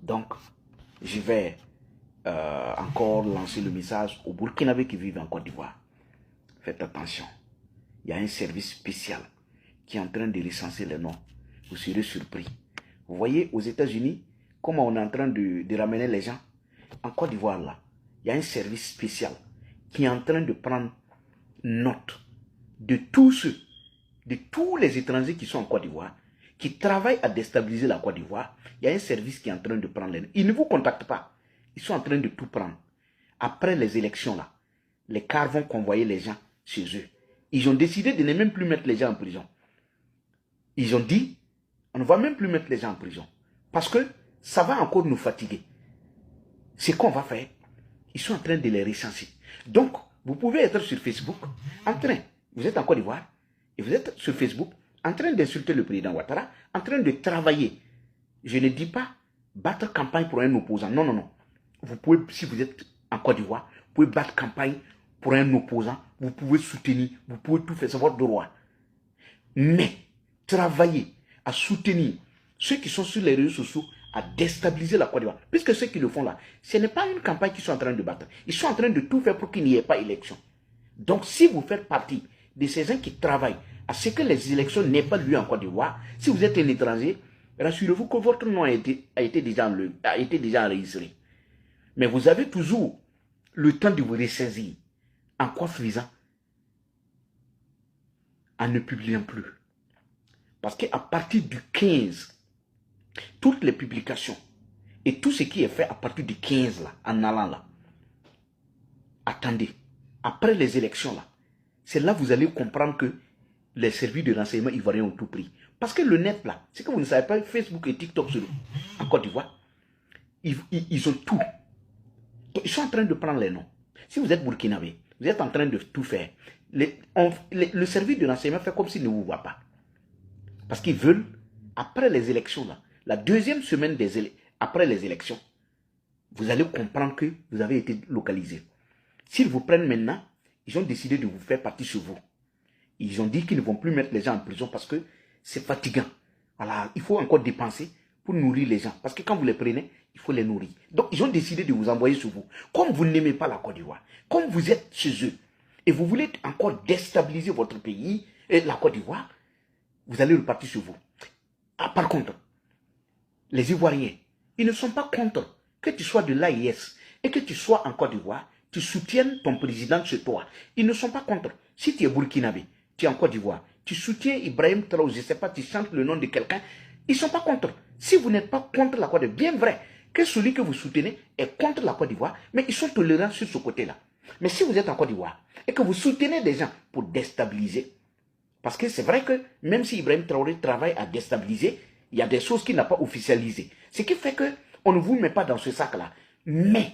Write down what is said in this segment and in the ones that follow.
Donc, je vais encore lancer le message aux Burkinabés qui vivent en Côte d'Ivoire. Faites attention. Il y a un service spécial qui est en train de recenser les noms. Vous serez surpris. Vous voyez aux États-Unis comment on est en train de ramener les gens. En Côte d'Ivoire, là, il y a un service spécial qui est en train de prendre note de tous les étrangers qui sont en Côte d'Ivoire, qui travaillent à déstabiliser la Côte d'Ivoire. Il y a un service qui est en train de prendre les notes. Ils ne vous contactent pas. Ils sont en train de tout prendre. Après les élections, là, les cars vont convoyer les gens chez eux. Ils ont décidé de ne même plus mettre les gens en prison. Ils ont dit, on ne va même plus mettre les gens en prison. Parce que ça va encore nous fatiguer. C'est qu'on va faire. Ils sont en train de les recenser. Donc, vous pouvez être sur Facebook, vous êtes en Côte d'Ivoire, et vous êtes sur Facebook, en train d'insulter le président Ouattara, en train de travailler. Je ne dis pas battre campagne pour un opposant. Non, non, non. Vous pouvez, si vous êtes en Côte d'Ivoire, vous pouvez battre campagne pour un opposant, vous pouvez soutenir, vous pouvez tout faire, c'est votre droit. Mais, travailler à soutenir ceux qui sont sur les réseaux sociaux, à déstabiliser la Côte d'Ivoire. Puisque ceux qui le font là, ce n'est pas une campagne qu'ils sont en train de battre. Ils sont en train de tout faire pour qu'il n'y ait pas élection. Donc, si vous faites partie de ces gens qui travaillent à ce que les élections n'aient pas lieu en Côte d'Ivoire, si vous êtes un étranger, rassurez-vous que votre nom a été déjà enregistré. Mais vous avez toujours le temps de vous ressaisir. En quoi faisant? En ne publiant plus. Parce qu'à partir du 15, toutes les publications et tout ce qui est fait à partir du 15 là, en allant là, attendez, après les élections là, c'est là que vous allez comprendre que les services de renseignement ivoiriens ont tout pris. Parce que le net là, c'est que vous ne savez pas, Facebook et TikTok en Côte d'Ivoire, ils ont tout. Donc, ils sont en train de prendre les noms. Si vous êtes burkinabé, vous êtes en train de tout faire. Le service de renseignement fait comme s'il ne vous voit pas. Parce qu'ils veulent, après les élections, là, la deuxième semaine après les élections, vous allez comprendre que vous avez été localisé. S'ils vous prennent maintenant, ils ont décidé de vous faire partie chez vous. Ils ont dit qu'ils ne vont plus mettre les gens en prison parce que c'est fatigant. Voilà, il faut encore dépenser pour nourrir les gens. Parce que quand vous les prenez, il faut les nourrir. Donc, ils ont décidé de vous envoyer chez vous. Comme vous n'aimez pas la Côte d'Ivoire, comme vous êtes chez eux, et vous voulez encore déstabiliser votre pays, et la Côte d'Ivoire, vous allez repartir chez vous. Ah, par contre, les Ivoiriens, ils ne sont pas contre que tu sois de l'AIS et que tu sois en Côte d'Ivoire, tu soutiennes ton président chez toi. Ils ne sont pas contre. Si tu es burkinabé, tu es en Côte d'Ivoire, tu soutiens Ibrahim Traoré, je ne sais pas, tu chantes le nom de quelqu'un, ils ne sont pas contre. Si vous n'êtes pas contre la Côte d'Ivoire, bien vrai que celui que vous soutenez est contre la Côte d'Ivoire, mais ils sont tolérants sur ce côté-là. Mais si vous êtes en Côte d'Ivoire et que vous soutenez des gens pour déstabiliser, parce que c'est vrai que même si Ibrahim Traoré travaille à déstabiliser, il y a des choses qu'il n'a pas officialisées. Ce qui fait qu'on ne vous met pas dans ce sac-là. Mais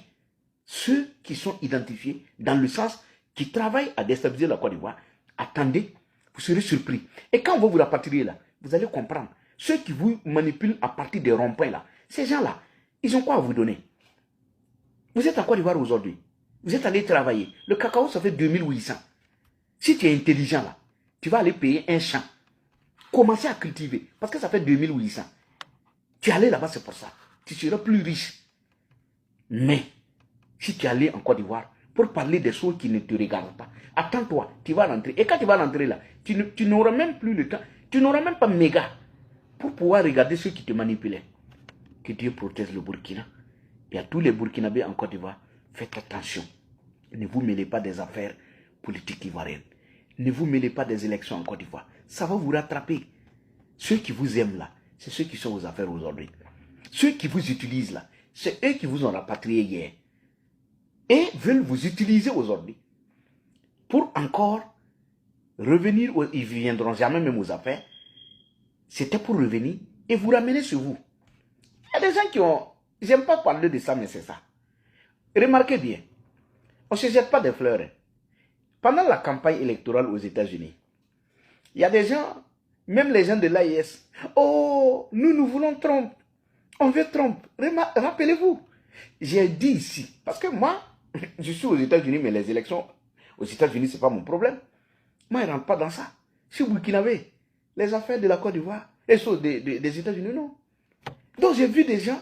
ceux qui sont identifiés dans le sens qui travaillent à déstabiliser la Côte d'Ivoire, attendez, vous serez surpris. Et quand on va vous rapatrier là, vous allez comprendre. Ceux qui vous manipulent à partir des ronds-points là, ces gens-là, ils ont quoi à vous donner? Vous êtes en Côte d'Ivoire aujourd'hui. Vous êtes allé travailler. Le cacao, ça fait 2800. Si tu es intelligent là, tu vas aller payer un champ. Commencer à cultiver. Parce que ça fait 2800. Tu es allé là-bas, c'est pour ça. Tu seras plus riche. Mais, si tu es allé en Côte d'Ivoire, pour parler des choses qui ne te regardent pas, attends-toi, tu vas rentrer. Et quand tu vas rentrer là, tu n'auras même plus le temps. Tu n'auras même pas méga pour pouvoir regarder ceux qui te manipulaient. Que Dieu protège le Burkina. Et à tous les Burkinabés en Côte d'Ivoire, faites attention. Ne vous mêlez pas des affaires politiques ivoiriennes. Ne vous mêlez pas des élections en Côte d'Ivoire. Ça va vous rattraper. Ceux qui vous aiment là, c'est ceux qui sont aux affaires aujourd'hui. Ceux qui vous utilisent là, c'est eux qui vous ont rapatrié hier. Et veulent vous utiliser aujourd'hui. Pour encore revenir, ils ne viendront jamais même aux affaires. C'était pour revenir et vous ramener sur vous. Il y a des gens qui ont... J'aime pas parler de ça, mais c'est ça. Remarquez bien, on ne se jette pas des fleurs. Pendant la campagne électorale aux États-Unis, il y a des gens, même les gens de l'AIS, oh, nous voulons Trump. On veut Trump. Rappelez-vous, j'ai dit ici, parce que moi, je suis aux États-Unis, mais les élections aux États-Unis, ce n'est pas mon problème. Moi, je ne rentre pas dans ça. Je suis burkinabé. Les affaires de la Côte d'Ivoire, et des États-Unis, non. Donc, j'ai vu des gens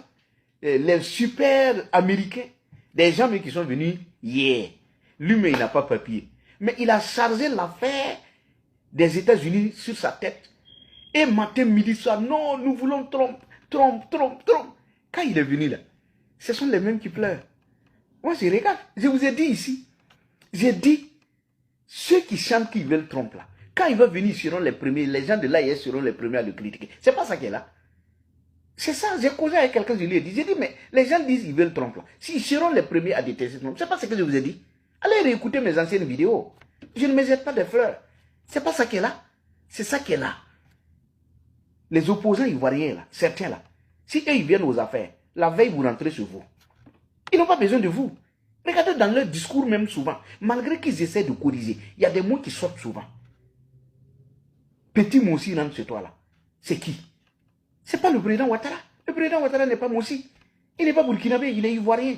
les super américains, des gens mais qui sont venus hier. Lui, mais il n'a pas papier. Mais il a chargé l'affaire des États-Unis sur sa tête. Et matin, midi, soir, non, nous voulons Trump. Quand il est venu là, ce sont les mêmes qui pleurent. Moi, je regarde. Je vous ai dit ici. J'ai dit, ceux qui chantent qu'ils veulent Trump là, quand il va venir, ils seront les premiers. Les gens de l'AIS seront les premiers à le critiquer. C'est pas ça qui est là. C'est ça. J'ai causé avec quelqu'un, je lui ai dit. J'ai dit, mais les gens disent qu'ils veulent Trump là. S'ils seront les premiers à détester Trump, c'est pas ce que je vous ai dit. Allez réécouter mes anciennes vidéos. Je ne me jette pas des fleurs. C'est pas ça qui est là. C'est ça qui est là. Les opposants ivoiriens là, certains là, si eux ils viennent aux affaires, la veille vous rentrez sur vous. Ils n'ont pas besoin de vous. Regardez dans leur discours même souvent, malgré qu'ils essaient de corriger, il y a des mots qui sortent souvent. Petit Moussi rentre chez toi là. C'est qui? C'est pas le président Ouattara. Le président Ouattara n'est pas Moussi. Il n'est pas burkinabé, il est ivoirien.